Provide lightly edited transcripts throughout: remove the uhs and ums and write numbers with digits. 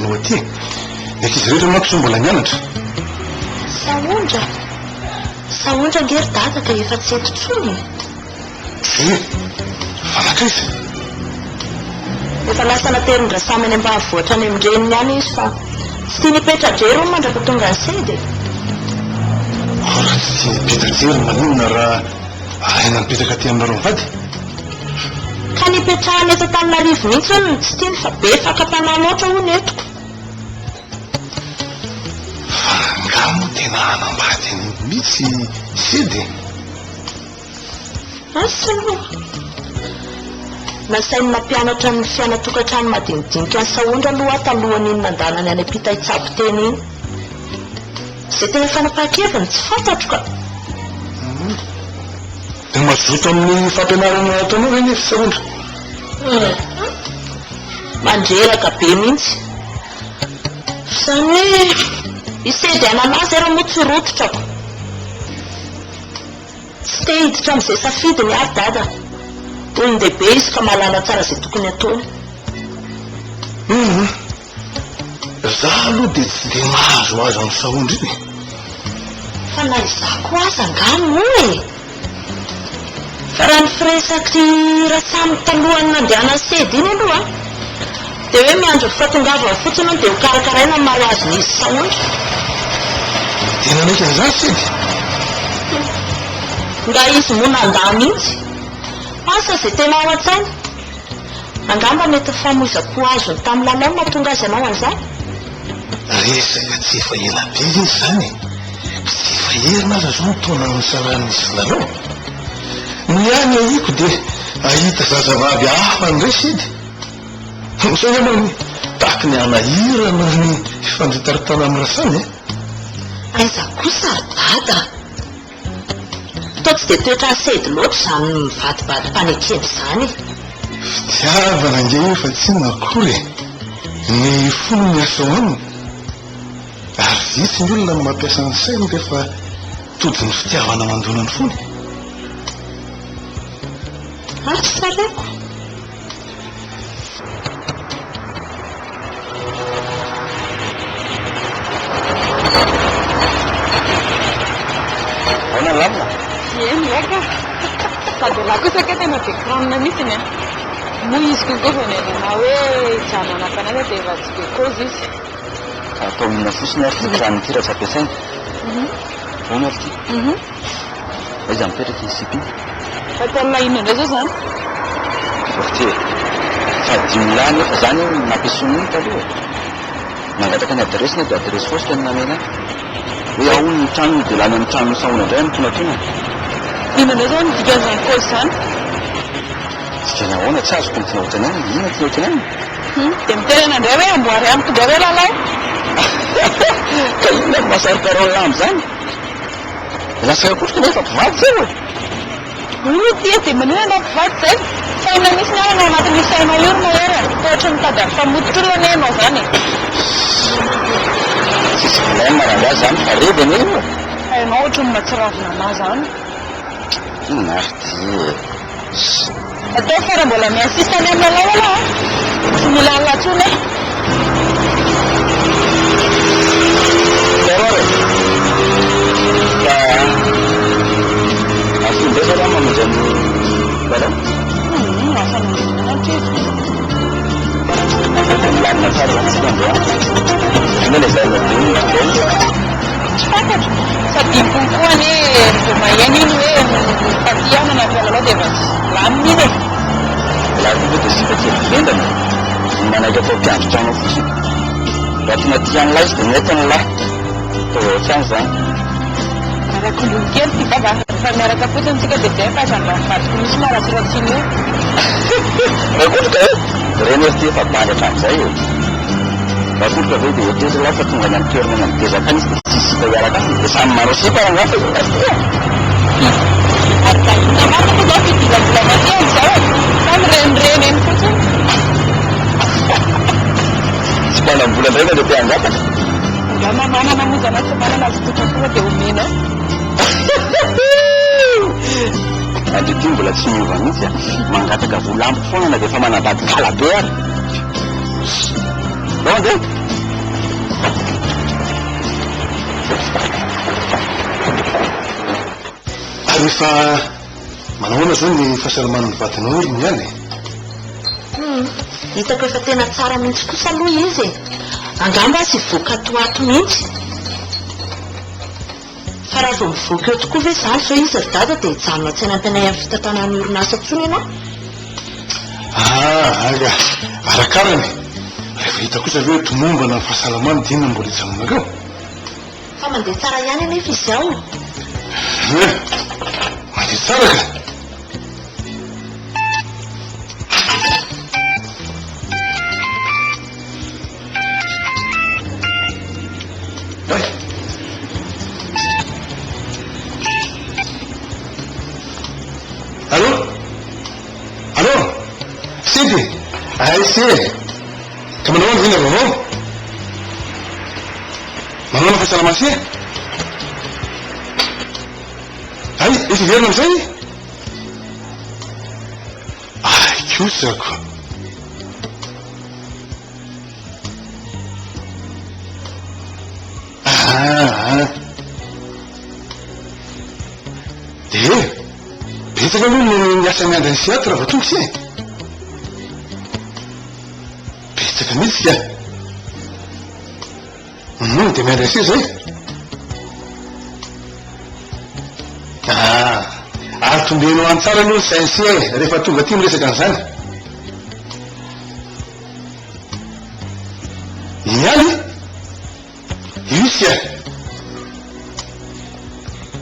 ao aty. Ny ankizy rehetra manko mbola mianatra. Saondra ngery dada ka efa tsy eto tsony. Fanakaiza? Efa lasa naterindra samy any ambanivohitra any amin'ny reniny any izy fa tsy tia nipetra-drery mandraka tonga ny sedy. Raha tsy tia nipetra-jery maninona raha aina nipetraka aty aminareo mivady? Ka nipetrahany eto Antananarivo mihitsy hono tsy tiany fa be fakam-panahy loatra hono etiko. Angamo tena hanambady mihitsy sedy. Asa aloha nasainy nampianatra ny fianatokantrano madinidinika ny Saondra aloha talohany nandalany any ampita itsabo teny iny. Izay tena fanapahan-keviny tsy fantatro ka. Dia mazoto amin'ny fampianarana ataonao ve nefa Saondra? Mandreraka be mihitsy. Izany hoe isedy ananazy raha moa tsy rototrako. Tsy te hiditra amin'izay safidiny ary dada. Olon-dehibe izy ka mahalala tsara izay tokony ataony. Zaho aloha dia tsy dia mahazo azy amin'ny Saondra iny. Fa na izako azy angano e. Fa raha ny firesaky rasamy talohany nandehana sedy iny aloha dia hoe miandro fatongavana fotsiny dia ho karakaraina maho azy n'izy Saondra. Tena naiky an'izany sedy? Nga izy moa nandà mihitsy. Asa izay tena ao an-tsainy. Angamba mety famoizako azo tamin'ny lalao mahatonga azy ianao an'izany. Resaka tsy efa ela be izy izany. Tsy efa herina aza zao taona nisaran'izy lalao. Ny any ahiko dia ahita zazavavy hafa ndray sedy. Sao ianao tahaka ny anahirana ny fifandritaritana amin'ny rasany. Aiza kosa dada. Tao tsy dia toetra sedy loatra izany mivadibady mpanekedy izany. Fitiavana nge io fa tsy nakory. Ny fony miasa ao aminy. Ary vitsy ny olona mampiasa ny sainy rehefa tody ny fitiavana mandona ny fony. Ary sareko. Aina lamina? Eny eka. Sady laha kosa ka tena dia kranina mihitsiny a. Moa izy kokoa fa nenana hoe jano anakanana dia efa tsy be kozy izy. Atao mihina fosiny ary ty rano ty raha tsy ampiasaina. Ahoana ary ty? Aiza mipetraka izy sipiny? Fatalina ino indray zao izany? Ty fa dimy lahy nefa izany nampiasoana iny taloha. Nangataka ny adresina dia adresy fosika ny namena. Hoe ao ny trano dia lany amin'ny trano Saondra indray ny tonatona. Ino indray zao ny dikan'izany kozy izany? Dikany ahoana tsy azoko ny tinaotrany any, ina tinaotrany any? Dia miterana indray hoe amboary amiko indray hoe lalao. Ka inona mahasarika rao lamy izany? Lasaka kotrika nefa mpivady zay e. Olo tia dia maninona mpivady zay? Saina misy ny ao anatin'ny sainao io no era. Toetra mitady amin'ny famotika io ny enao izany. Tsisy problème maranga zany fa redy ane io. Hainao ohatran'ny mahatsiravina anazy zany. Inona ary ty? Atao fara mbola miasista any amin'ny lalao aloha. Tsy mila alatsona e. Terore. Ka afindray zany aho mamonjy any lalao? Asa nanjy izy. Lamina tsara zany tsika andro any. Ina le zay madiny Tsy fantatro. Sady kokoa ane vao maheno iny hoe paty anana avy lalao dia efa lamina iny e. laha koa dia sika tsy vendana. Manaiky atao mpiandro trano fotsiny. Raha tina tiany lahy izy dia mety ny lahy. Atao ohatrany zany. Araka olony kely ty baba. Fa miaraka fotsiny tsika dia zay fa zany mivadiko misy maratsiratsiny io. Raha kotrika hoe reny ery ty efa bandatra amin'izay e. Raha kotrika ve dia hotely lahy fa tonga ny amin'ny toerana manodezaka any izy dia tsy sika hiaraka any dia samy manao sipa angafa izy tasika. Ary ka ina marina koa zao fidilavolana ty amin'izao e. Fa mirenireny eny fotsiny. Tsy mpanam-bola indray le mpiangataka. Angama manana moa zany tsy manana azy tokatonga dia omena. Andry ty mbola tsy miova mihitsy a. Mangataka vola ampy foana na dia efa manambady kalabe ary. Ao andeha. rehefa manahoana zao ny fahasalaman'ny vatan'olona ihany hitako efa tena tsara mihitsy kosa aloha izy angamba sy voka toato mihitsy fa raha vao mivoaka eo tokoa ve zany fa izy ry dada dia hijanona tsy hanampianay amin'ny fitantanan'ny orinasa ntsony ianao aga arakarany rehefa hita kosa ve tomombana ny fahasalamany dinona mbola hijanonakao fa mandeha tsara ihany anefa izy ao mandeha tsara ka Allô Sidi si ka manao any vina vaovao manao na fahasalamana ay efa verina amizay kosako de betsaka aloha ny miasa miandra ny siatra raha vatongotry e betsaka mihitsy ka de miandra se zay atombenao any tsara aloha ny sainsi rehefa tonga ty miresaka an'izany iany isy ka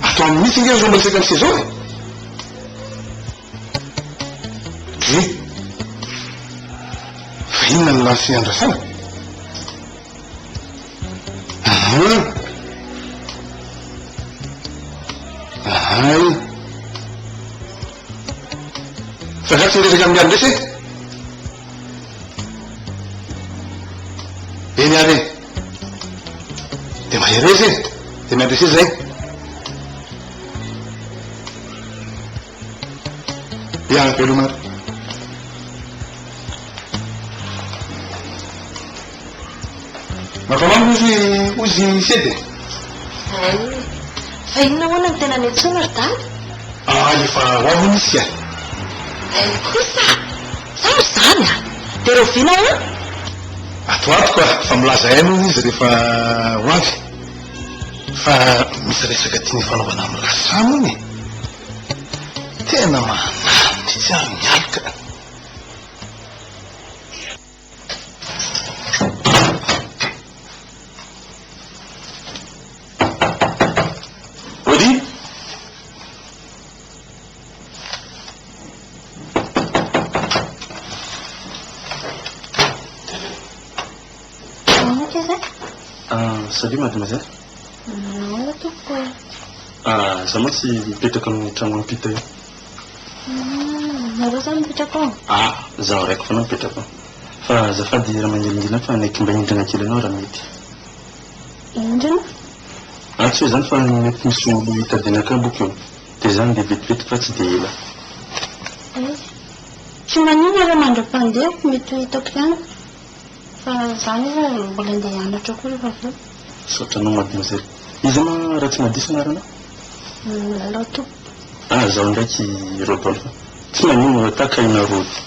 atao amin'ny mihitsy nge zao miresaka am'se zao fa inona ny lany fiandrasana ay fa za tsy miresaka amin'ny andresy eny ary de maheresy de miandresy zay ianapelomary mafamamy ozy sedy fa inona hoana ny tena netsona ry dada efa hoavy misy kosa sary zany de reo vina o atoato koa fa milaza ay moa izy rehefa hoavy fa misy resaka tiany fanaovana amin'ny rasamo iny tena manamity tsy ary mialika ody salut mademoiselle za moa tsy mipetraka amin'ny trano ampita io nareo zany mipetraka ao zaho raiky foana mipetraka fa zafady raha manelingina fa naiky mba indrina kely anao raha mety indrina tsy hoe zany fa mety misy olo hitadianaka boky io de zany de vetivety fa tsy de ela tsy manino raha mandram-pandehako mety hitako ihany fa zany hoe mbola andeha hianatra koa rehefa aveo saotranao mademoiselle izy ma raha tsy madisina ranao loto zaho ndraiky Rodolphe tsy manino takaina roty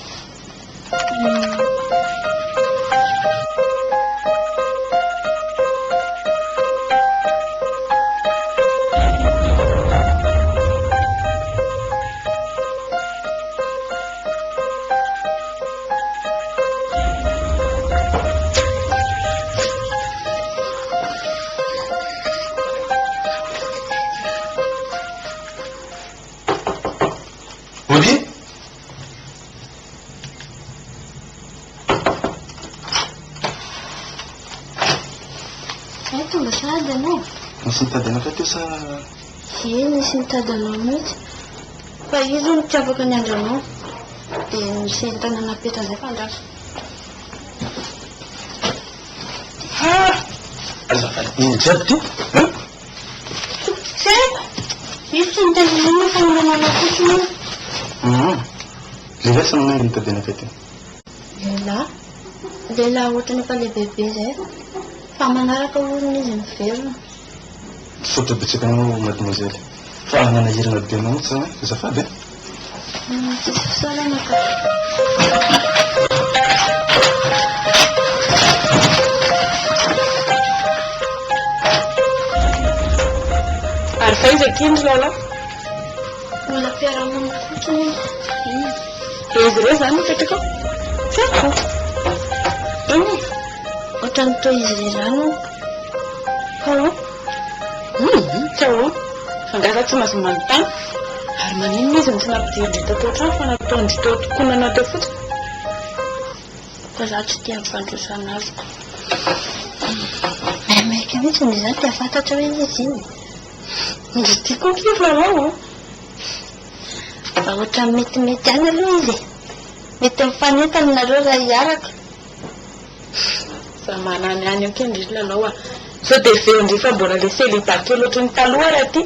nisy nitady anaka teo sa nisy nitady anao mihitsy fa izy mitiavaka ny andranao de misy tanàna petra zay fandraso azafady iny jiaby ty seko izy tsy nitady fa milanana fotsiny lehilahy sa manangy nitady anaka teo lehilahy ohatrany efa lehibehibe zay fa manaraka olona izy miverina sotra betsaka anao mademoiselle Fa nanahirana be anao tsara azafady Salamaka. Ary faiza kindry lala? Mbola fiarahamonina fotsiny. Izy ireo zany mipetraka ao? Tiako. Eny ohatrany toy izy iray rano. Tao fangasa tsy mahazo manontany ary maninona izy no tsy nampidirindry tato an-trano fa nataondry tao tokonana teo fotsiny. Fa za tsy tia mifandrosana azoko. Maika mihitsy ny izany tia fantatra hoe izy iny. Izy tiako kiry lalao. Fa ohatra metimety any aloha izy. Mety mifanentana nareo raha hiaraka. Fa manany any ao kendry izy lalao a. Sao dia veondry fa mbola le seliba kely ohatry ny taloha raha ty.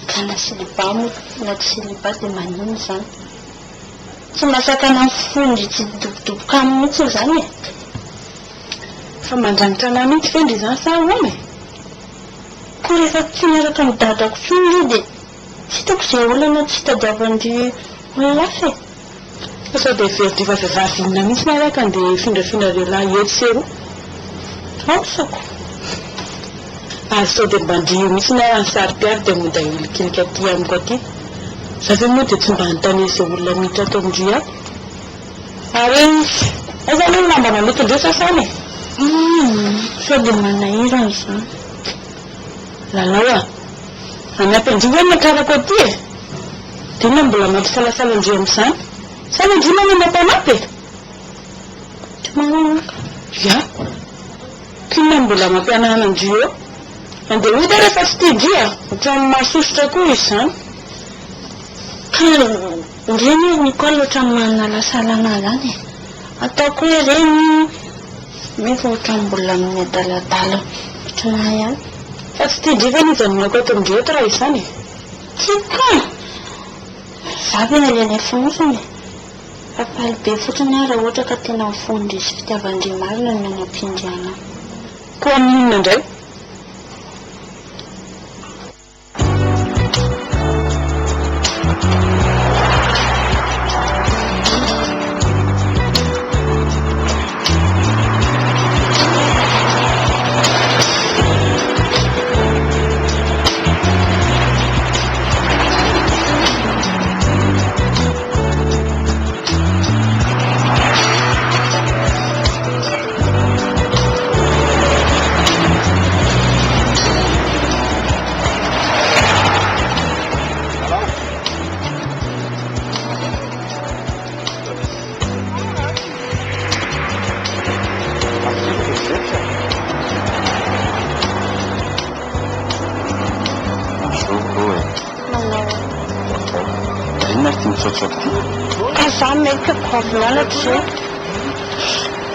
Ka na seliba moa na tsy seliba dia manino izany. Tsy masakana mifondry tsy dobodoboka aminy mihitsy izany e. Fa mandranitra anahy mihitsy fendry izany sa ahoana e? Koa rehefa tsy miaraka amin'ny dadako foana izy dia tsy hitako izay olana tsy tadiavandry olona hafa e. Fa sao dia veondry fa vehivavy inona mihitsy miaraka dia findrafindra lehilahy eto sy eroa. Haosako. Ary sao dia mba ndrio mihitsy na ny sary-piary dia mody ahilikinika aty amiko aty. Za ve moa dia tsy mba anontany izay olona miditra ato amindrio ato. Ary aiza aloha lamba mametindreo sasany e? Sao dia manahirana izany. Lalao a, anampindrio hoe makarako aty e. Dina mbola mampisalasala-ndrio amin'izany. Salandrio manamapanampy e? Tsy mananaka. Ya, kina mbola mampianahana andrio eo. Andeha hody rehefa tsy tidria, ohatran'ny mahasosotra koa izy izany. Ka reny Nicole ohatrany manalasalana izany e. Ataoko hoe reny nefa ohatrany mbola amin'ny adaladala ohatrana ihany. Fa tsy tidria fa nijanonako ato amindrio eto raha izany e. Tiaka. Za be nalena fonosiny. Fapaly be fotsiny raha ohatra ka tena mifondry izy fitiavan-dry marina no manam-pindriana. Koa amin'inona indray?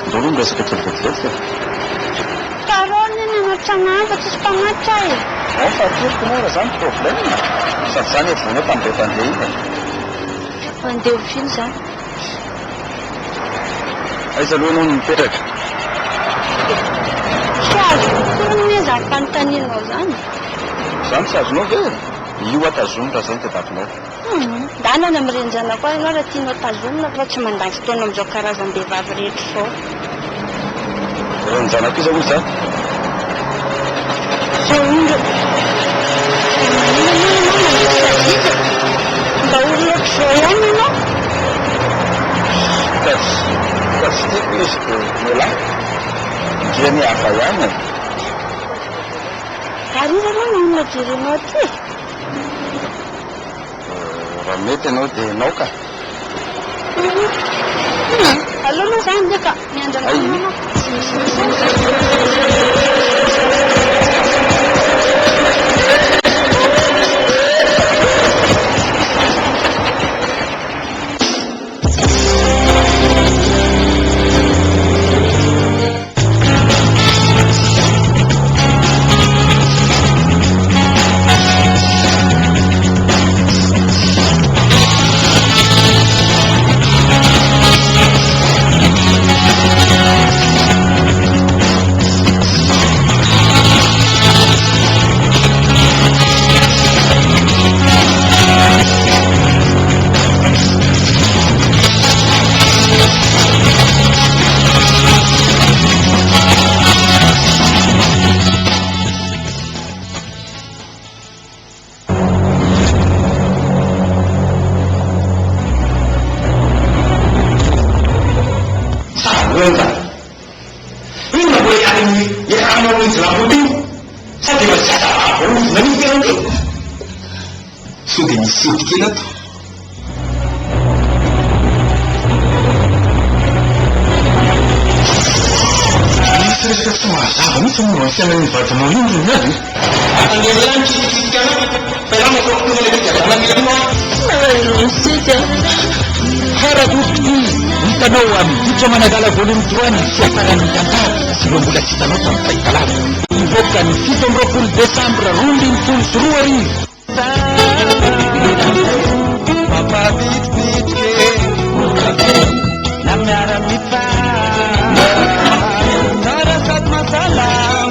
Ndolo miresaka kelikely. Tarony ny anatranahy fa tsisy mpanatra e. Fa tiriko mora zany problème. Sady zany evona tamin'ireo mpandeha iny e. Mandeha ho fily zany. Aiza aloha anao no mipetraka? Tsy azo kokoa ny zava-panontanianao zany. Zany tsy azonao ve? Io atazomina raha izany dia davinao. Dana na mirenjana koa ianao raha tianao tazomina fa tsy mandany fotoana amin'izao karazam-behivavy rehetra izao. Renjana koa izao izy zany? Zao indro. Mba olona ohatr'izao ihany ianao. Ka tsy tiako izy dia mialahy. Ndria ny hafa ihany e. Ary izy aloha ny olona jerenao aty. Raha mety ianao dia nao ka. Alona izany dia ka miandrana ianao. Sabenga. Ini boleh kami ya kamu Islam putih. Saya tidak sadar apa nanti nanti. Sudah misi kita tu. Ini semua sahabat ni semua saya ni bertemu ini nanti. Akan dia lanjut kita. Dalam waktu ini kita dalam ilmu. Sudah. Harap bukti Tanawam Kita managala voluntuan Siapa yang ditangkap Sebelum bulan kita nonton Baik kalah Invokan Sitom Rokul Desember Runding Full Seruari Papa bit bit Namara mipa Narasat masalah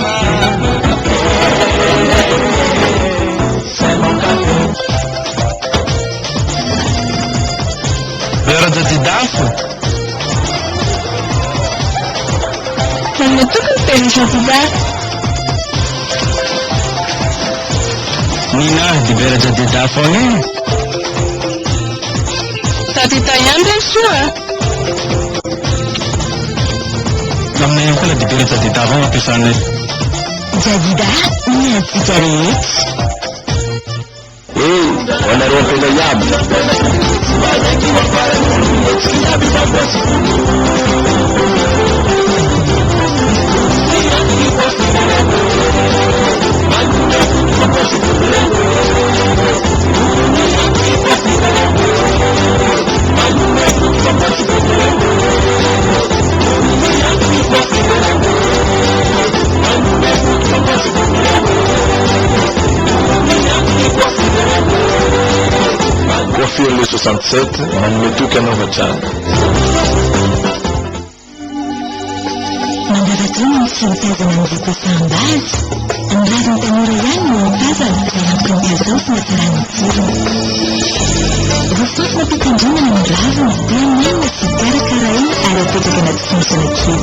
Berada di dafur. Yang itu kan pengen tidak. Nina di berada di dafur ni. Tadi tayang dan suara. Namanya yang kalau di berada di dafur apa sana? Jadi dah niat cigaret. Wana roho la yam. Profil 67, Manmetuka Novachan. Mandaratun sinteza nanziko sambaz. Ang razong tanura yan mo pazal sa pagkasos na taranitiro. Gustos na pikanjuna ng razong tiyan yan na si Karakarain araw pwede ka nagsimsa na kid.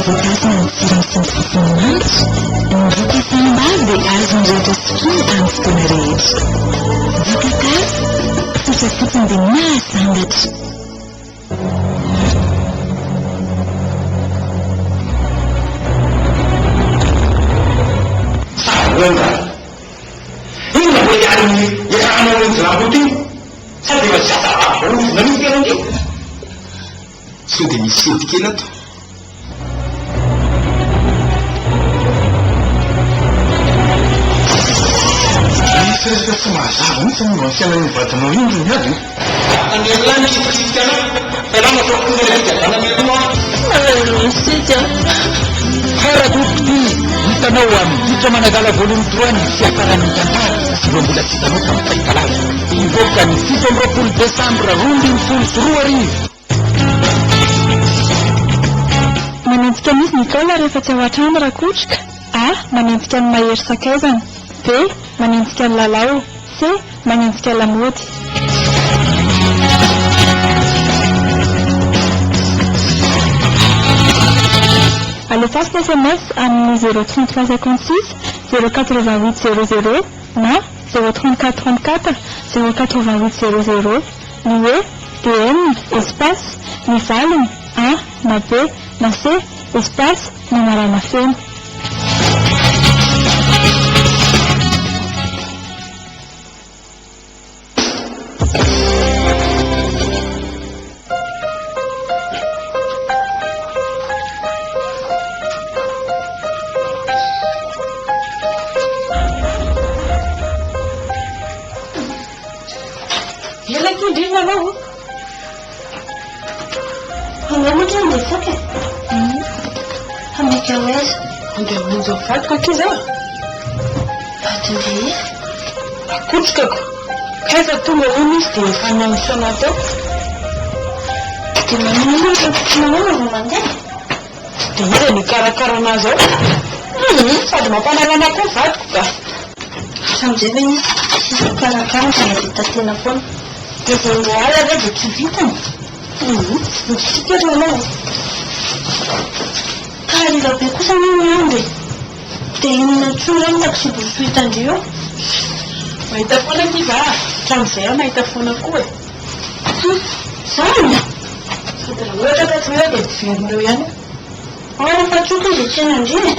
Bukas na sirang simplisimant, ang buka sambaz de azong reto skin angst ko na rage. Bukakas, susasitin din na sangat. Ini boleh kami ya kamu Islam putih. Saya tidak sadar apa nanti nanti. Sudah misi kita tu. Ini semua sahabat ni semua saya ni bertemu ini nanti. Akan dia lanjut kita. Dalam waktu ini kita dalam ilmu. Sudah. Harap bukti Tanawam Kita managala voluntuan Siapa yang ditangkap Sebelum bulan kita nonton Baik kalah Invokan Sitom Rokul Desember Runding Full Seruari Manentsika misy Nicola rehefa tsy ao an-trano rakotrika. A. Manentsika ny mahery sakaizana. B. Manentsika ny lalao. C. Manentsika lamaody. Alefaso SMS amin'ny 03356 08800 na 03434 08800 ny hoe DN espace ny valiny A na B na C espace na marana feno. Fatiko aty zao. Fatindy. Akotrikako. Kaiza tonga ho misy dia efa nanisana tao. Dia manino manao no mandeha. Dia iza ny karakara anazy ao. Sady mampanarana koa vatiko ka. Sam'izay ve nisy sisy karakara fa navita tena foana. Dia izay moala ve dia tsy vitany. Mitsika ry anao. Karila be kosa ny andro. Dia inona tsora ny naksiboso hitandrio. Mahita foana ty va. Hatramin'izay aho mahita foana koa e. Zany. Loatra ka tsy dia tsy fianareo ihany. Fa tsoka dia tsy nandriny.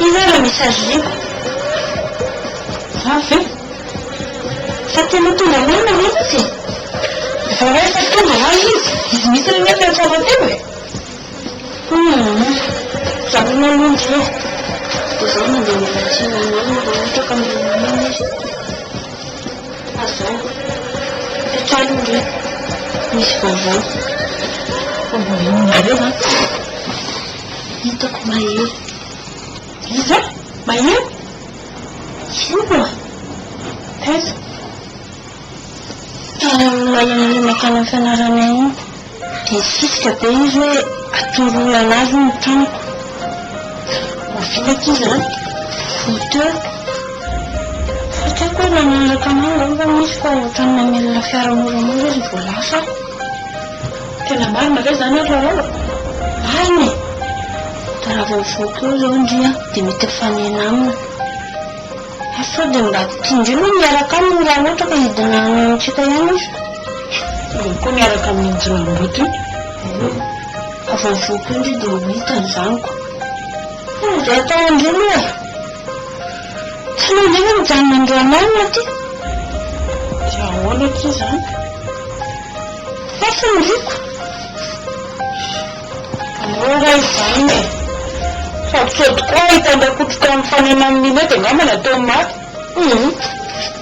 Iza raha mesageliko. Fe? Fa tena tonga marina ve izy? Efa hoe fa tonga ho azy izy. Izy misy ny hoe fiantsavan-tena e. Zavona lonjy e. Dia izao mandeha milatsina anao no ohatra ka milomano izy. Azao. Petralonjy. Misy vaovao. Inonareo va? Hitako mahery. Iza? Mahery? Ino? Taiza? Lalana makana amin'ny fianarana iny. Dia sisika be izy hoe atoroy anazy ny tranoko. Ovinak izy an? Foto. Fatako hoe nanaraka anao fa misy fa ohatrany mamelona fiara moramora izy vao lasa. Tena marina ve zany ararao? Marina e. Da raha vao mivoaka eo izao ndria dia mety fanena aminy. Sao dia mba tindry moa miaraka aminy raha ohatra ka hidina antsika ihany izy. Koa miaraka amin'ny jiramboty io. Avy mivoaka eo ndry dia hita ny zaniko. Dia atao andreny e. Tsy mandeha hoe mijanona androanao aty. Dia ahoana ty zany? Fa fondriko. Ora izany e. Sarotsody koa hitandrakotrika amin'ny fanena amin'iny dia angamba natao maty.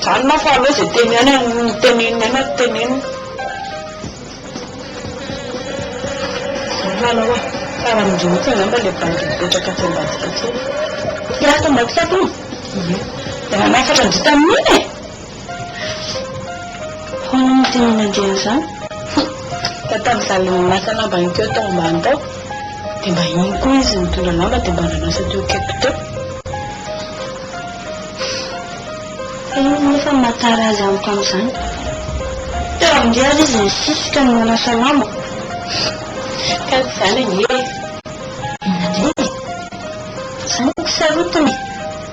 Zany mafalo hoe izay teny ihany ny tenenina ihany aty tenenina. Lala hoa, karaha mindrimotsy angamba ilay banky mipetraka aty ambadika aty. Dia ato ambadika aty? Ie. Dia manafatra ny dita amin'iny e. Hoana ny tenena andreny izany? Tamin'izany nanasa lamba iny teo tao ambany tao. Dia mba iny koa izy nitondra lamba dia mba nanasa teo akaiky teo. Nefa matara azy amiko amin'izany. Teo amin'izay izy nisisika ny manasa lamba. Ka izany e. Inandre? Izany ko sarotiny.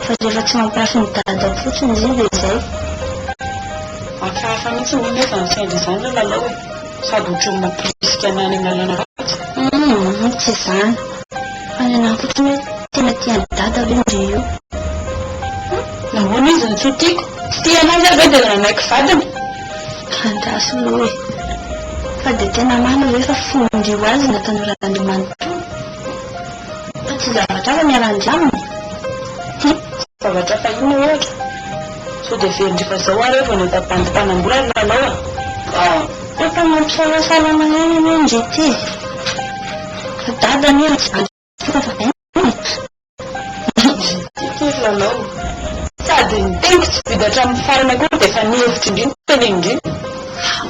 Fa rehefa tsy mampirafy ny dada fotsiny izy dia izay. Hafahafa mihitsy ny nefa ny saindry izany no lalao e. Sady ohatrany mampirisika anany amin'ny lalana ratsy. Tsy izany. Fa ny anahy fotsiny hoe tena tiany dada ve ndre io. Nahoana izy ny tsy tiako? Tsy tia anazy aho ve dia nanaiky vadiny? Andraso aloha e. Fa dia tena marina hoe fa fondry ho azy natanorandriamanitra. Fa tsy zavatra fa miarandry aminy. Zavatra fa ino ohatra? Sao dia verindry fa izao ary vao natampandimpanam-bola ry lalao a. Efa mampisalasala ihany ianao ndre ty. Fa dada ny androka fa beny. Tiako izy lalao. Sady ny teniko tsy vidatra amin'ny farana koa dia efa nihevitra indriny teny indriny.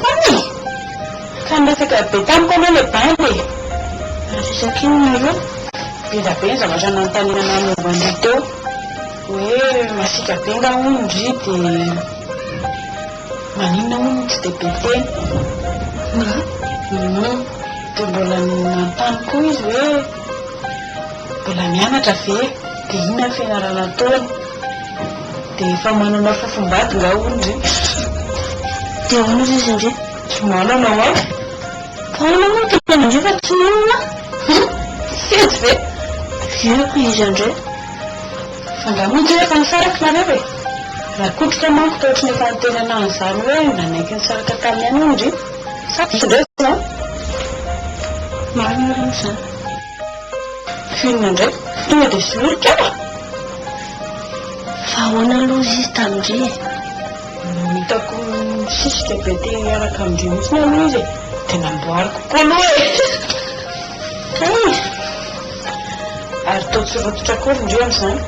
Any! Ka niresaka be tamiko aloha ilay bandy e. Resaka ino nareo? Beda be ny zavatra nanontaniana amin'ny ovandry teo. Hoe masika be nga ondry dia maninona hono tsy dia be teny. Dia mbola nanontany koa izy hoe mbola mianatra ve dia inona ny fianarana ataony. Dia efa manana fofombady nga ondry. Dia ahoana izy indray? Tsy manana ho azy. Fa ahoana moa tena indray fa tsy manana? Fetsy ve? Viako izy indray. Fa nga monjy efa nisaraka nareo e. Raha kotrika manko ta ohatrany efa nitenana an'izany hoe nanaiky nisaraka tamin'ny any ondry. Sarotsy indray izany. Marina reny izany. Finona indray? Tonga dia solika aho. Fa ahoana aloha izy tamindray? Hitako sisika be te hiaraka amindry mihitsy aloha izy e. Dia namboariko koa aloha e. Kay! Ary tao tsy rototra kory indreo amin'izany.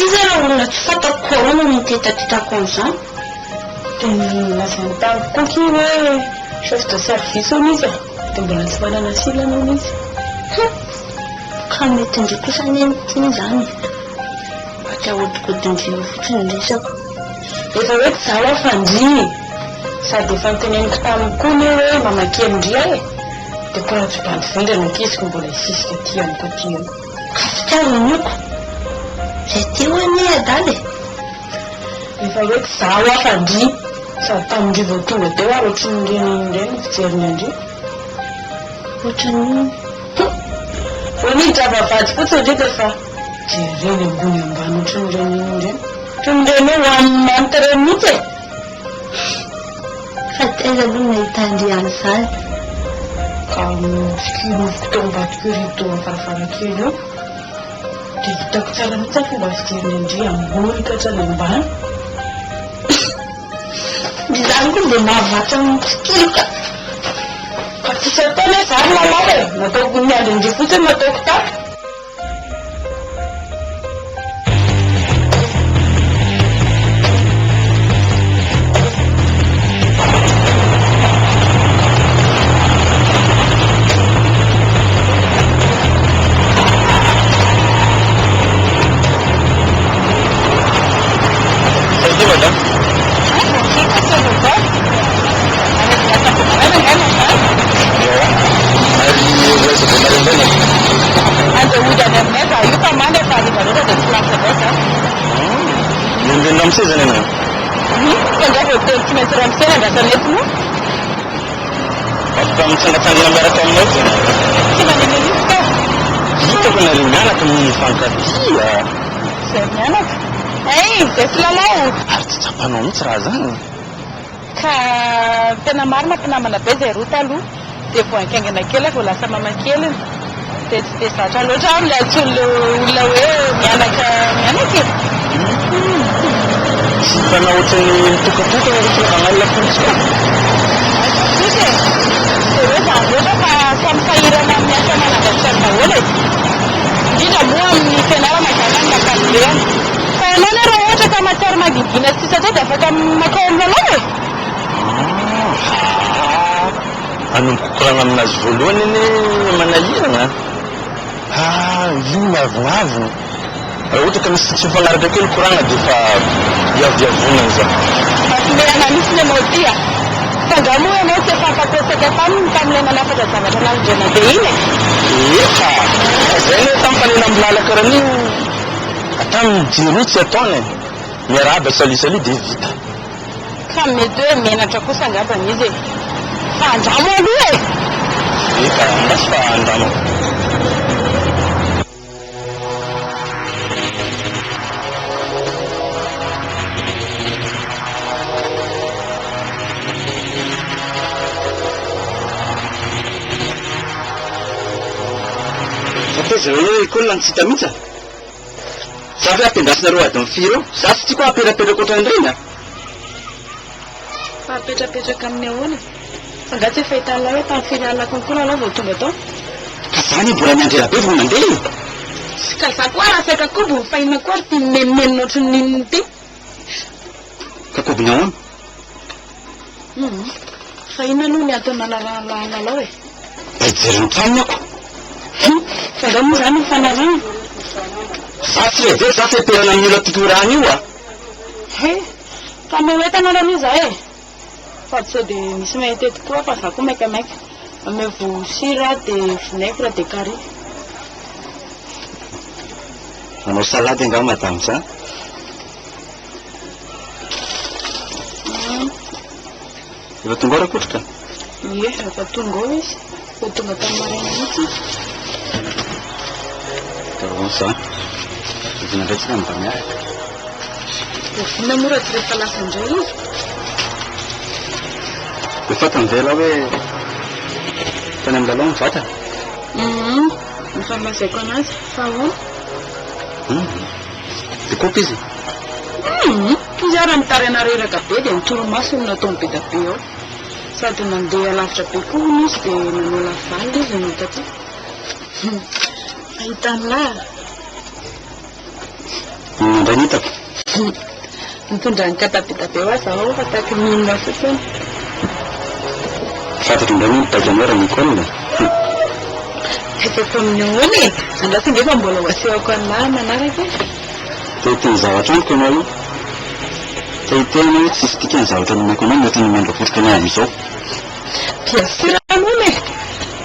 Izy raha olona tsy fantako ahoana no mitetapitako amin'izany. Dia lazany tamiko koa ki hoe chef de service hono izy a. Dia mbola tsy manana silana hono izy. Ka mety indray kosa neny tiany izany. Ka hodikodin-dreo fotsiny ny resako. Efa hoe tsy zaho aho fandry. Sady efa niteneniko tamiko koa ny hoe mamaky amindry ahy e. Dia koa raha tsy bandivendrana keziko mbola hisisika ty amiko aty eo. Ka fitiavaniko. Izay ty ho ane adala e. Efa hoe zaho afa-dy sady tamindrivo tonga teo ary ohatran'ny reny fijeriny andry. Ohatran'ny Voany javavady fotsiny ndreka fa jereny ambony ambany ohatran'ny reny reny. Ohatran'ny reny hoe hoaniny manitra reny mihitsy e. fa tena aloha nahita andriany izany. Ka fikiroviko tao ambadika rito amin'ny farafarakely eo dia hitako tsara mihitsy fomba fijeriny andry ambony ka hatrany ambany. Izany koa dia mahavatra mitsikiloka. Ka tsisy ataony hoe zary lalao e, nataoko miandry indry fotsiny nataoko tato. Mitsangatsangana miaraka aminao zany. Hitako nareo mianaka amin'ny fankatia. Zay mianaka? Zay filalao. Ary tsy tsapanao mihitsy raha zany. Ka tena marina mpinamana be zay roa taloha dia vao ankaingana kely vao lasa mamakely dia tsy dia zatra loatra aho ilay atsolo olona hoe mianaka e. Tsy mpanao ohatran'ny mitokatokana rehefa magnalina politsika. Loatra fa samy sahirana amin'ny asa managatsiary daholo e. Indrindra moa amin'ny fianarana izany mampanorirana. Fa ianao ne raha ohatra ka matiary magingina sisa zao dia afaka makao amin'ny lalao e. Anombo kokorana aminazy voalohany iny manahirana. Io mavomavo. Raha ohatra ka misy tsy mifanaraka kely korana dia efa iavonana izany. Mampimerana mihitsy ny anao tia. Fanga moa ianao tsy efa ampapetraka tam'ilay nanafatra zavatra nanodrena be iny e. Efa zay ne tamin'ny amin'ny lalaka karahan'io atamin'ny jiro tsy ataony e. Miarahaba salisali dia vita. Ka mety hoe menatra kosa angambany izy e. Fa andramo aloha e. Efa andraso fa andramo. Zay hoe kolona ny tsita mihitsy. Za fe ampendasina roa adiny firy eo. Za tsy tiako aperaperaka ohatran'ireny. Fa apetrapetraka amin'ny ahoana. Fa nga tsy fahitanao hoe tamin'ny firy alina konkoa lalao vao tonga tao. Ka zany mbola miandry ela be vao mandeha. Ka za koa rasaika kobo fahinana koa ary tia menomenona ohatran'ny ninony ty. Ka kobo ny ahoana? Fahina aloha ny atao lalao e. Bajeriny tranony ako. Fa da moa zany mifanarana. Za tsy rehevery za feperana amin'ny olo tikorana io a. Fa meho entanao io za e. Fa tsy sao dia misy mahitety koa fa za koa maikamaika. Amevo sira dia vinaigre dia carré. Manao salady nga madame za. Efa tonga ao rakotrika? Ie, efa tonga ao izy. Efa tonga tamin'ny maraina mihitsy. Za vina ndray tsy na mba miaraka. Dia vina mora tsy rehefa lasa indray izy. Efa tanvela hoe tany amin'ny lalao mivata. Efa mazaiko anazy fa ahoana. Dia koa izy? Izy ary mitaraina reraka be dia mitoromaso no nataony be da be ao. Sady nandeha lavitra be koa izy dia nanao lavaly izy no tato. Ahitany lahy. Indray hitako. Mitondra ny katabe ho aza ao fa taky minona fotsiny. Fantatra indray mitaika anao raha Nicole. Efa amin'ny ahoana e. Andatsy ngefa mbola ho asehako an'lahy manaraka e. Tehiteny zavatra amiko ianao io. Tehiteny hoe tsisy tika ny zavatra nomeko anao mety nomendra fotoka ny amin'izao. Bien sûr amony e.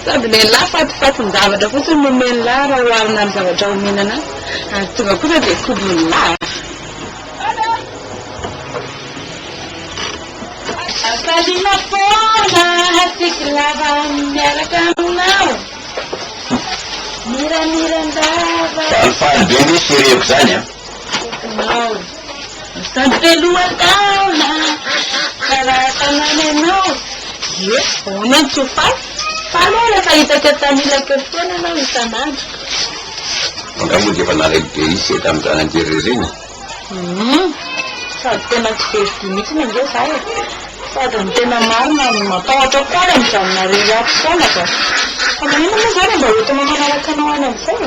Sady lehilahy fatifaty ny zavatra fotsiny nomeny lahy raha oharina ny zavatra omenana. Ary tonga kosa dia kobo ny lahy. Mila foana hasiklava miaraka aminao. Mirandava. Alfabeto seria zany a. Nao. Santeluataona. Karatananenao. Yes, ona tsofal. Falola fa hitaka tamila kely foana anao isanandro. Angamba efa nalehibe izy tamin'ny zananjery reny. Sady tena tsy fehity mihitsy nge zahay. Sady ny tena marina matahotra koa ny zanonareo ato foana ka. Fa manino moa zany mba hoentina manaraka anao any amin'izay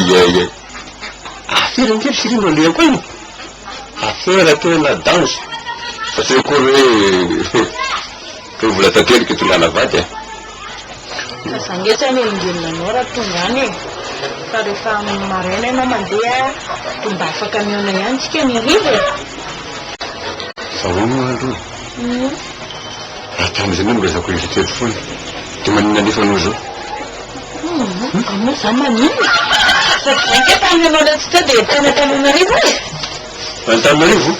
Ia. Affaire kely sirindro le koa iny. Affaire tena danse. Fa tsy koa hoe vola tanterika tongana vady. Sangetsa ny elingelinanao raha tonga any e. Fa rehefa maraina ianao mandeha dia mba afaka miona ihany tsika ny hariva e. Fa hono andro. Hatramin'izay moa miresako izy telefony. Dia manina nefa anao zao. Anao zany manino? Sady zanke taminanao latsika dia tany Antananarivo e. Antananarivo?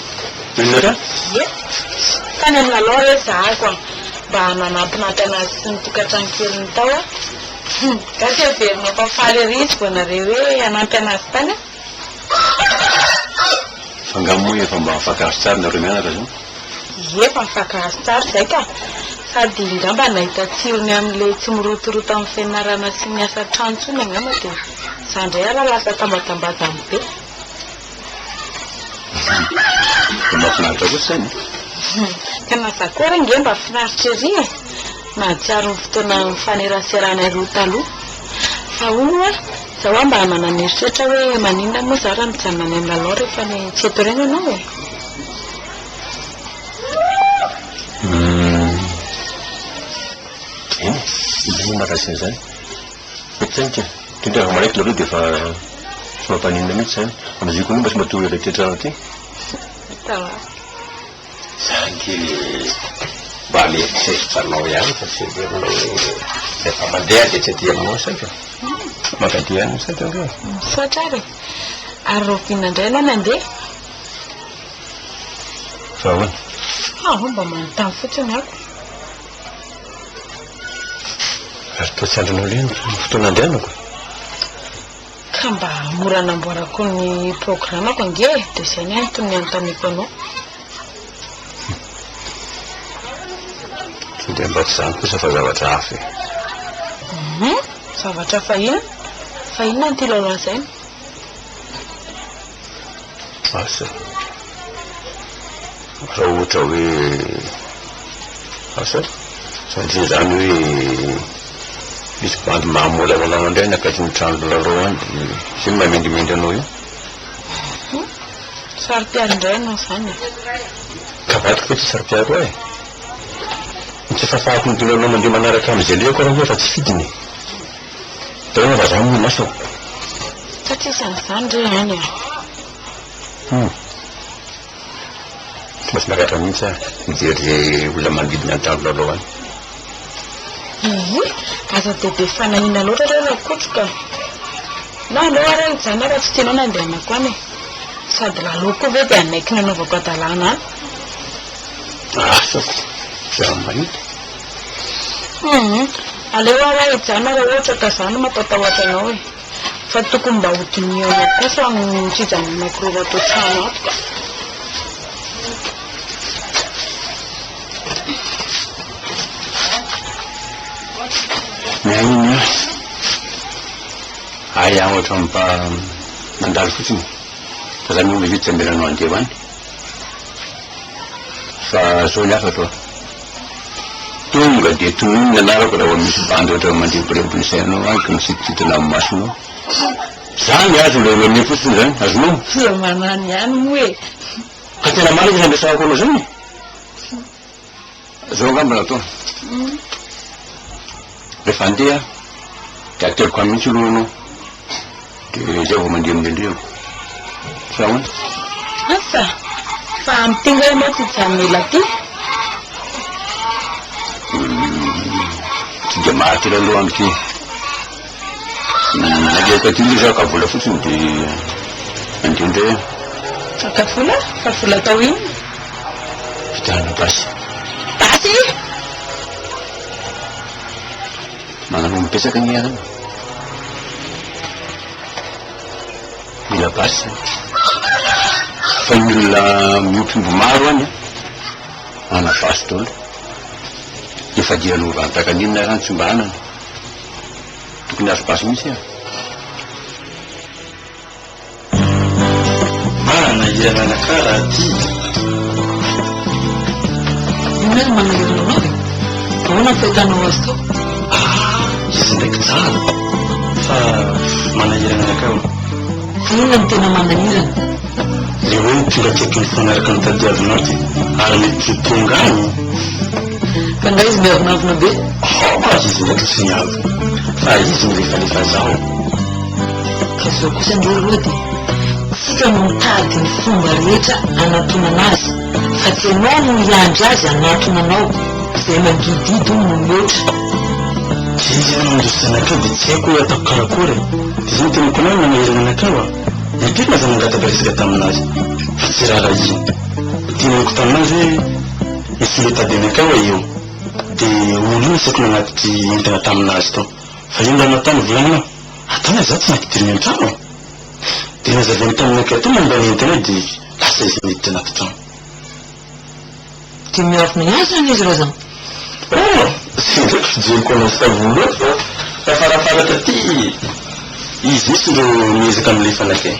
Inona ka? Ie. Tany amin'ny lalao re zahako mba nanampinaty anazy sy ny tokantrano-keliny tao a. Gasy averina fa faly ery vao nareo hoe anampy anazy tany a. Fa ngamo efa mba mifakahazo tsara nareo mianatra zao. Ie, fa mifakahazo tsara izay ka. Sady ngamba nahita tsirony amin'ilay tsy mirotoroto amin'ny fianarana sy miasa trano tsony angamba dia za ndray ala lasa tambatambazany be. Mahafinaritra koa zany. Tena za koa nge mba finaritra ery e. Nahatsiaro ny fotoana mifaneraserana roa taloha. Fa hono a, zaho mba mananeritrehitra hoe maninona moa za raha mijanona any amin'ny lalao rehefa ny tsy eto reny ianao e. Eny, izy mahakasina zany. Mety zany tendreva maraiky aloha dia fa tsy mampanina mihitsy zany. Amin'izay koa mba tsy matory rehetratrano aty. Zany mba mieritreritrarnao ihany fa tsy rehefa mandeha dia tsy aty aminao saika. Makaty ihany saika andreo. Misaotra ary. Ary roviana indray ianao mandeha? Fa ahoana? Mba manontany fotsiny ako. Ary toa tsy andronao leny fotoana andehanako. Ka mba mora hanamboarako ny programako ange dia izay ny antony ny anontaniko anao. Dia mba tsy zany kosa fa zavatra hafa e. Zavatra fahina? Fahinona ny ty lalao izay? Asa. Raha ohatra hoe asa satria zany hoe misy bandy mahamolavolana indray nakaiky ny trano lalao any sy mamendrimendry anao io. Sary-piaro indray anao zany e. Ka vatiko fa tsy sary-piaro e. Tsy fafahako ny tonanao mandeha manaraka amin'izay leoko raha hoe fa tsy fidiny. Dia hoe vazaha moa masako. Fa tsy isan'izany re any a. Tsy maintsy nakatra mihitsy a mijery zay olona manodidina ny trano lalao any. Aza dia be fanahina loatra re raha kotroka. Na aleo ara hijanona raha tsy tianao nandehanako any e. Sady lalao koa ve dia anaiky ny anaovako adalàna any. Asako. Za mahita. Aleo ara hijanona raha ohatra ka zany mampatahotra anao e. Fa tokony mba ho diniana kosa ny fijanonako rova atao trano ato ka. Miaina aya ohatra mba mandalo fotsiny fa zany olona vitsy ambelanao andeha any fa zao ny hafa toa tonga dia toniny nanarako raha misy bandy ohatra mandimborembonisainao any ka misitititana amin'ny masonao zany azo lolon'ny fotsiny zany azonao Za manany ihany moa e. ka tena marina izy amresahako anao zany zao angamba natao rehefa andeha dia ateloko any mihitsy aloha anao dia zay vao mandeha amin'endreko sa ahoana Asa, fa amtinga ianao tsy hijanona ty. tsy dia mahaty aloha amity naleko aty izy zao ka vola fotsiny dia andindray Saka vola? Fa vola tao iny? vita Fitarana basy. Basy? Manano mipetraka ny anao. Mila basy. Fa ny olona miopimbo maro any ana basy daholo. Efa dia novantaka ninona rano tsy mba anana. Tokony azo basy mihitsy aho. Marana irana anakara ty. Inona no manahirana anao e? Ahoana ny fahitanao azy tao? Izy ndraiky tsara. Fa manahirana anakao. Inona no tena manahirana? Le hoe tonga akaiky ny fanaraka ny tadiavinao ty. Ary mety tonga any. Ka ndray izy miavonavona be? Izy ndraiky tsy miavo. Fa izy milefalefa zaho. Ka zao kosa ndray rody. Tsika no mitady ny fomba rehetra anatonana azy. Fa tsy ianao no iandry azy anatonanao. Izay mangididy no mihoatra. Izy anao mandroso anakao dia tsy haiko hoe ataoko karakory. Dia izany tenako anao manahirana anakao Nipirina za mangataky resaka taminazy. Fa tsy raha iny. Tinako taminazy hoe misy metady anakao io. Dia olo io isaky nanatitry entana taminazy tao. Fa io ndana tany volananao. Atana za tsy nakitiriny an-trano. Dia nazavany taminakao tao mandany entana dia lasa izy miditra anaty trano. Dia miafina iazy any izy raha zany? Sy ndraiky fijeriko anazy tavolo fa farafaraka ty izy misy ro miezaka amin'ilay fanakay.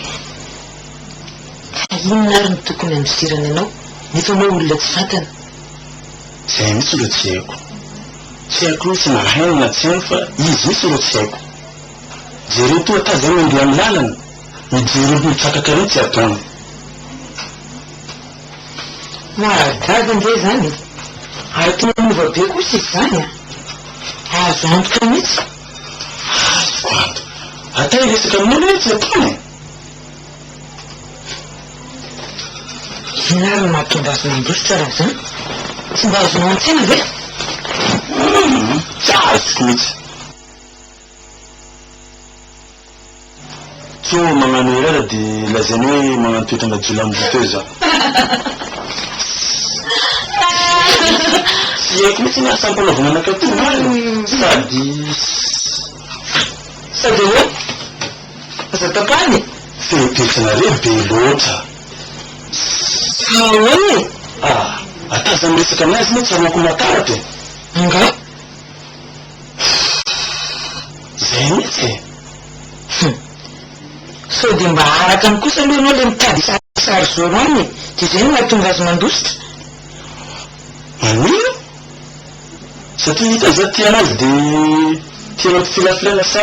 Fa inona ary ny tokony andrisirana ianao nefa moa olona tsy fantana? Izay mihitsy ro tsy haiko. Tsy haiko mihitsy na haino na tsy haino fa izy mihitsy ro tsy haiko. Jereo toa ta zay mandeha amin'ny lalana. Mijery olo mitsakaka reo tsy ataony. Mahagaga ndray zany. Ary tena mova be kosa izy zany azo antoka mihitsy. Azoko anto. Ata iresaka amin'olo hoe tsy ataony. Inona ary mahatonga azy mandositra raha zany? Tsy mba azonao an-tsena ve? Tsy azoko mihitsy. Tso magnano irara dia lazainy hoe magnano toetrana jola amboteo za. Tsy haiko mihitsy ny asampanaovana anakao ty marina. Sady hoe? Aza tapany? Fepesinareo be loatra. Ahoana? Ata za miresaka aminazy mihitsy anako mataratra. Nga? Zay mihitsy. Sao dia mba araka ny kosa aloha ianao le mitady sary zoro any dia izay no mahatonga azy mandositra. Manino? Satria hita za tia anazy dia tianao ty filafilana sa...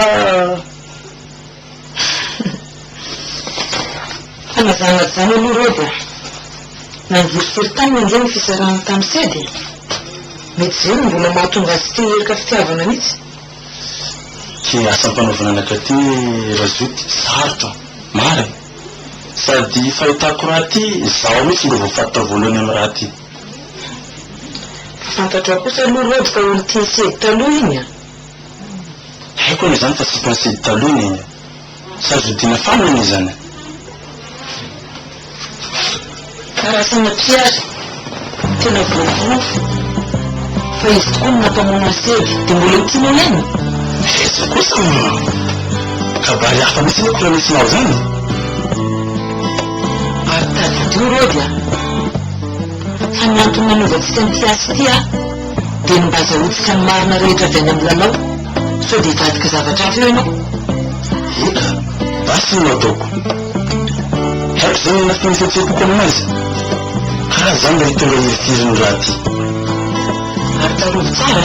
Fanazana zany aloha rody na nivorifiry tany mandeha ny fisarahana tamin'ny sedy. Mety izay no mbola mahatonga azy ty erika fitiavana mihitsy. Ke asam-panaovana anakaty razoty sarotra marina. Sady fahitako raha ty zaho mihitsy mba voafatitra voalohany amin'ny raha ty. Fantatra kosa aloha rody fa olo tia sedy taloha iny haiko ane zany fa tsy pensedy taloha iny. Sazodina famina zany. Karaha sanapiary tena voavofo fa izy tokoa no nampamoana sedy dia mbola tianao ihany. Eza kosa kabary hafa mihitsy ny kola misy nao zany. Ary tavidio rody fa ny antony nanaovantsika ny piasy ty dia mba azahoantsika ny marina rehetra avy any amin'ny lalao sao dia hitadika zavatra hafa eo ianao. Eka, basy no ataoko. Haiko zany nafinisetsepoko aminazy. Karaha zany mba hitonga hirifiriny raha ty. Ary tarovo tsara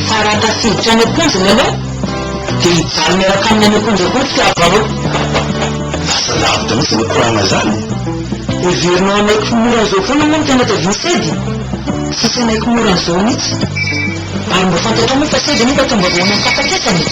fa raha tafiditra any amponjy ianao dia hijaly miaraka amin'ny any amponjy koa fitiavarao. Lasa lavitra mihitsy ny korana zany. Heverinao anaiky mora an'izao foana moa no tena taviny sedy. Sisy anaiky mora an'izao mihitsy. Ary mba fantatra moa fa sedy nefa tomba voana ny tapakesany.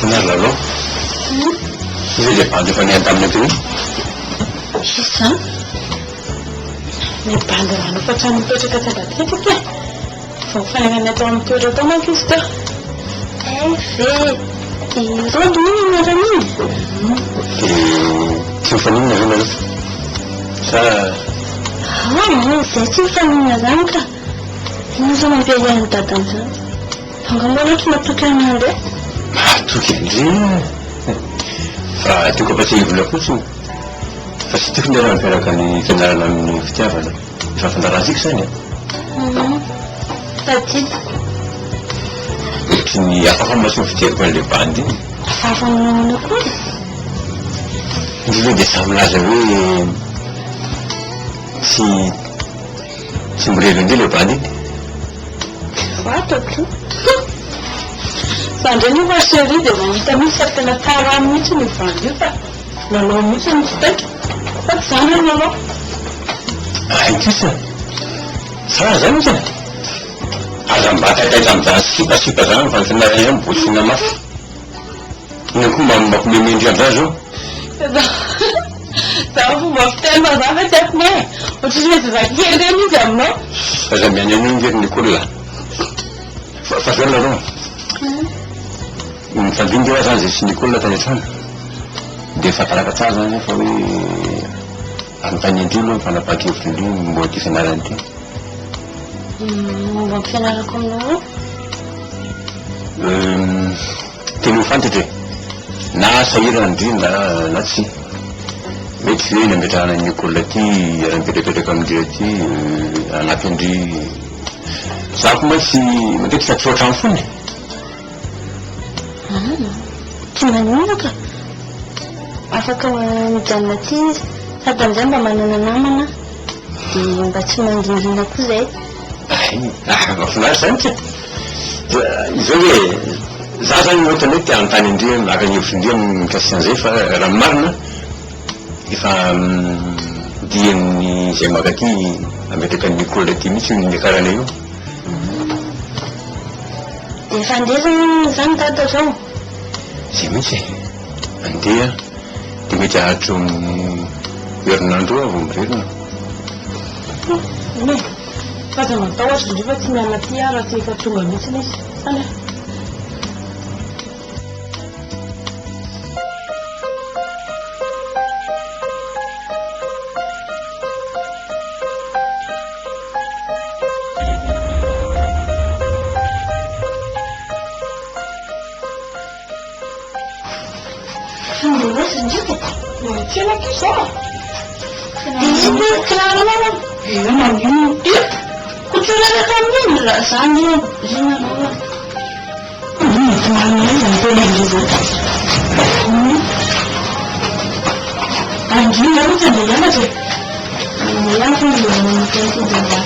Narralo? Vedi quando fa niente a me tu? Chissà. Ne parleranno, facciamo un po' di cazzate perché? Fai una tontura come questo? Sì, sono due ramini. Che fanno una ramina? Sa... Ah, se ci fanno una zanca, non sono più niente tanto. Non voglio che mi tocca male. Ma tu che dici? Fa, tu come sei quello così? Fa si tu che non per che fiandare la fitiavano. Fa fare la zixane. Tati. Quindi a fare su fitiavano quelle bandi. Fa fanno così. Di vedi samlase lui si muore di le bandi. Fatto tu. Quando mi va a ridere, ma mi sa che la cara mi ci mi fa, non ho mi sono stato. Facciamo no. Ah, chissà. Sarà sempre. Azambata e zamza si passano quando non è un po' fino a ma. Non come un po' mi già dato. Stavo morendo da vedere me. O ci siete da chiedere mi chiamo? Cosa mi hanno in giorno di quella. Facciamo no. Un salvino di casa si Nicola telefono. Di fare la casa ne poi Antonio Giulio fa la parte di un po' di finale. Non va finire con loro? Che mi fate te? Na sayira ndinda natsi. Metti ne metana Nicola ti era per come dirti alla quindi sa come si metti sta trasformazione. Kimanaka afaka mijanona ty izy sady am'izay mba manana namana dia mba tsy mangingina koa zay. Mahafinaritra zany izao hoe za zany ohatra hoe te anontany indrindra maka ny hevitra indrindra mikasika an'izay fa raha marina efa dian'ny izay maka ty ametraka ny Nicola ty mihitsy ny karana io. Dia efa andesana zany tata zao. Zay mihitsy andeha dia mety ahatro amin'ny herinandro avo miverina. Ne faza matahotra indray fa tsy miala ty ara ty efa tonga mihitsy izy sana. C'era che so? Dici per claro? Io non io. Cucciare la candela, sangue, ginara. Ma non è un po' anche io non so bene che non sento bene.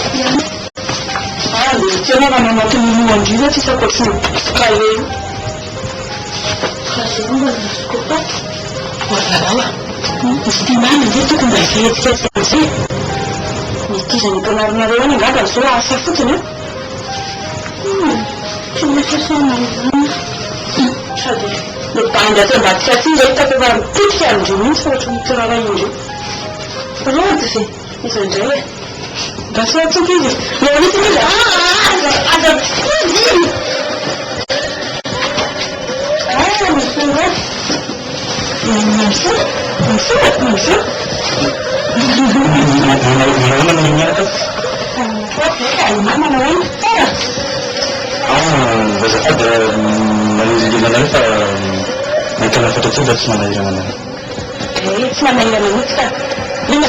C'è una mamma che mi mangia ci sta qualcuno. Cavolo. Facciamo scopa. Guarda, settimana detto che mai sei così. Mi chiedono di tornare una riunione, guarda, solo a fottone. Che mi fa sonare. Le pande che va a finire che va tutti al giorno, solo che mi tornava in giù. Però sì, mi sono già. Da solo tu che dici? Non mi senti già. Mi sembra. Non so. Mana mengingatkan? Mana ada di mana itu mereka foto itu dari mana di mana? Mana yang mana? Ini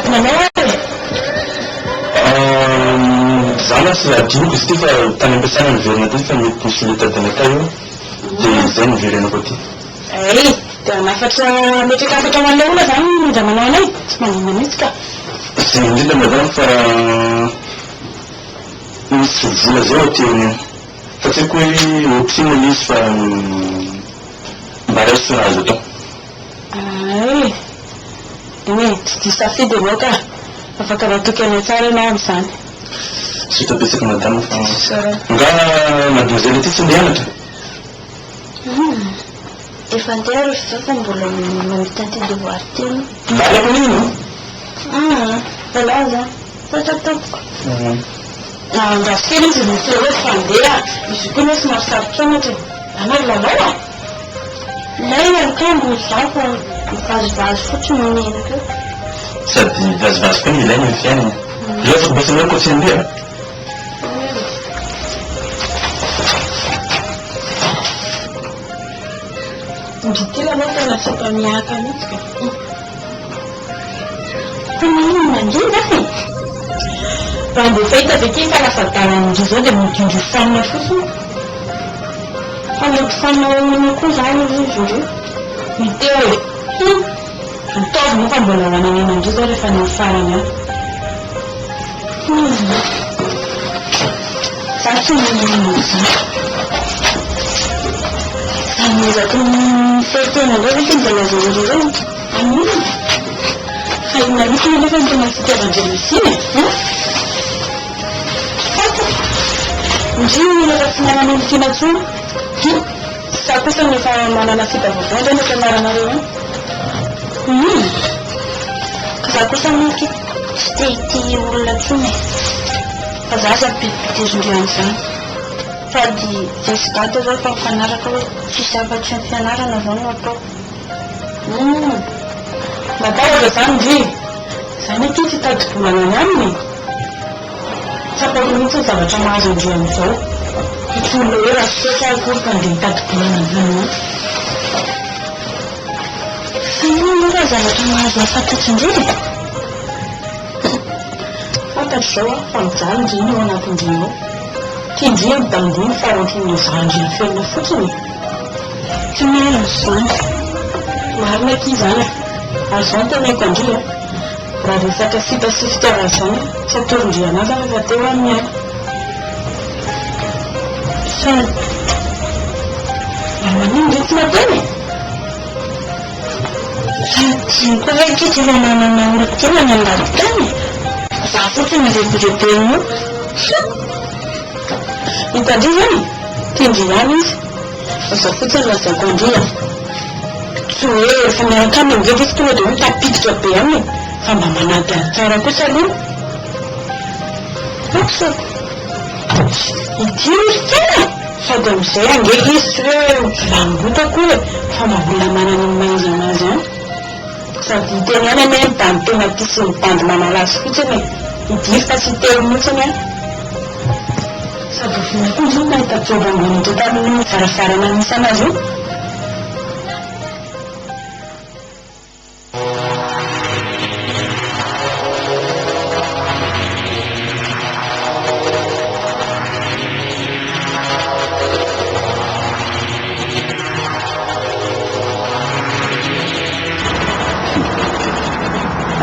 mana? Sana sudah dulu ketika tanah besar yang itu kan kesulitan tanah kayu di sana viran koti. Dan after metti capo con le una sanno da manone, ma non miska. Sì, non devo fare sulla zona perché qui opzioni fa baresso azuto. Ini ti sta fide boca. Fa che che ne fare non san. Si to pensa come andiamo fa. Nga mademoiselle ti sono diana. Efa ndero fa mbola mitante devoir telo. Mbala kunino? Balaza. Tatatako. Angasely izy misy hoe fandeha, izy koa misy mahasarotra ohatra. Anao lalao. Lay akanjo zako mivazivazy fotsiny menaka. Sady vazivazy koa ilaina ny fiainana. Rehefa bosinao koa tsy andeha. Ndritila anao tena tsy mpamiaka mihitsy ka. Manino mandrindra fe? Raha mbo fahita aveke fa lafadarandry zao dia mitindry fanina fotsiny. Fanampifanao koa zany izy indreo. Miteo hoe mitaovy moa fa mbola hoananenandreo zao rehefa ny farany aho. Za tsy manino izany. Amezako fetena ndray rehefa mbola zereo. Anino? Fa inona mihitsy nefa ny tena fitiavan-dreo misiny ndry rehefa tsy manana olo tiana tsony. Sa kosa nefa manana fitavavao ndray nefa maranareo any. Ka za kosa mety tsy te ity olona tsony. Fa za sapidipidizondreo zany. Sady jesidata zao fa mifanaraka hoe tsy zavatry ny fianarana zao no atao. Mataraka zany ndry. Zany aty tsy tadi-bolana any aminy. Tsapako mihitsy ny zavatra mahazo andreo amin'izao. Tsy olona hoe raha sotra akory ka andeha mitadi-bolana zany. Fa ino raha zavatra mahazo afantatry indreo? Fantatro zao fa mijaly ndry iny ao anatin-dreny ao. Tindry midandiny fa ohatran'ny zandriny felina fotsiny. Tsy marina zany. Marina ki zany. Ary zao teneko andry raha resaka fita sy fitiavana zany tsy atorondry anazy rehefa teo amin'ny aiko. Sady manino ndray tsy mateny? sady koa hoe kitsy efa manana olo tena ny andaro-tany. Za fotsiny reberebeny io. Hitandry zany tindry ihany izy. Za fotsiny lazako andry tsy hoe efa miaraka aminy ve izy tonga dia hoe tapiditra be aminy fa mba manaty azy tsara kosa aloha. Oksako. Idio izy tena sady amin'izay angeky izy tsy hoe vilangota koa fa mba mbola manana ny maiza anazy any. Sady teny any ane mitany tena ty sy mitandy manalazy fotsiny idiry fa tsy telo mihitsiny any. Sady vina koa zao mahita jovambonindro tamin'ny varavarana misy anazy io.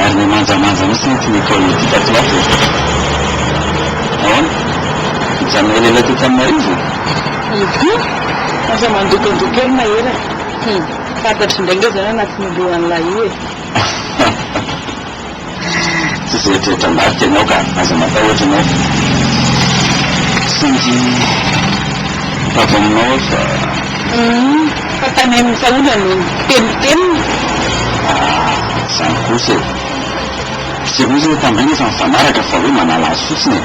Ary ny manjamanja mihitsy ny tinekao ity tatoato. Ahoana? Mijanona ela teto amin'arivo? Aza mandokandoko ely mahera. Fantatry indray zany anatin'ny lohan'ilay io e. Tsy izay eritreritram-barika ianao ka aza matahotra ianao. Singy tavo aminao fa Fa tany amin'ny fahoana no teniteniny. Zany kosa e. Sy moa zany tambany efa mifanaraka fa hoe manala azy fotsiny e.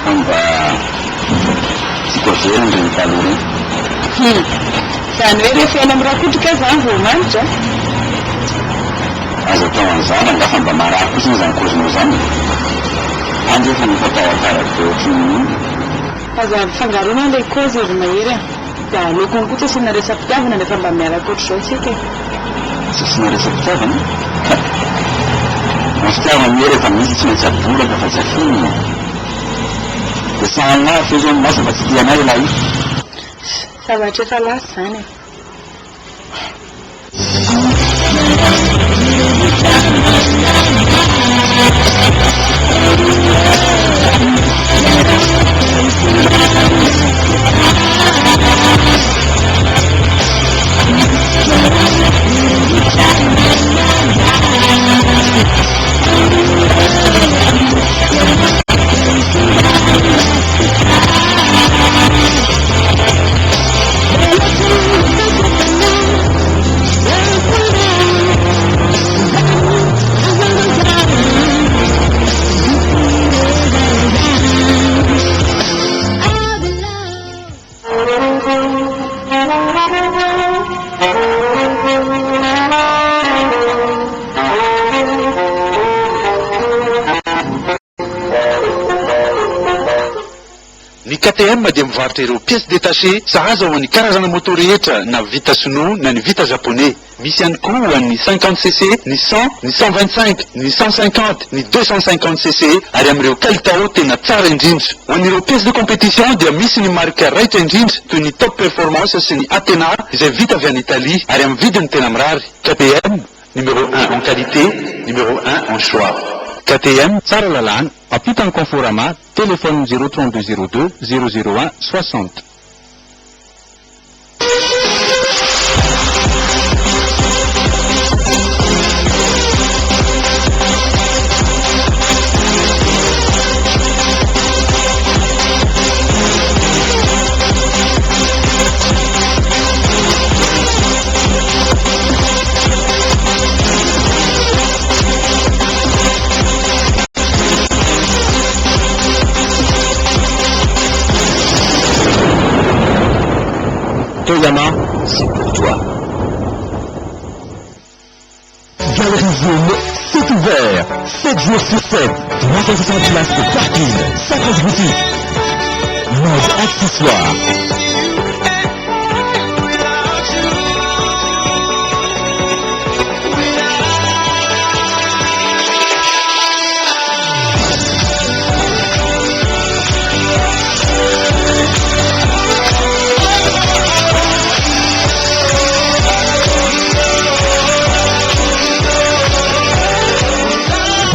Fa mba tsy koaveriny reny taloha reny. Zany hoe rehefa eny amin'ny rakotrika zany vao manitra. Azo atao an'izany angafa mba marary kosa zany kozinao zany. Andro efa nifatao-taraka be ohatrin'ny Aza fangarona ilay kozy ry mahery. Da aleokony koa tsy asina resam-pitiavana nefa mba miaraka ohatr'izao tsika e. Tsy asina resam-pitiavana? Ny fitiavana miery efa misy tsy maintsy abolaka fa tsy afinina. Dia sahan'ny lafy zao masa fa tsy tianay ilay io. Zavatra efa lasa zany e. Ny KTM dia mivarotra ireo pièces détachées sahaza ho an'ny karazana moto rehetra na vita sinoa na ny vita japonais. Misy ihany koa ho an'ny 50cc, ny 100, ny 125, ny 150, ny 250cc ary amin'ireo kalitao tena tsara indrindra. Ho an'ireo pièces de compétition dia misy ny marika raitra indrindra toy ny Top Performance sy ny Athena izay vita avy any Italie ary amin'ny vidiny tena mirary. KTM, numéro 1 en qualité, numéro 1 en choix. KTM, tsara lalàna, ampita ny Conforama, téléphone 03202 001 60. Toyama, c'est pour toi. Galerie Zoom, c'est ouvert. 7 jours sur 7. 360 places de parking. 50 boutiques. Mode accessoires.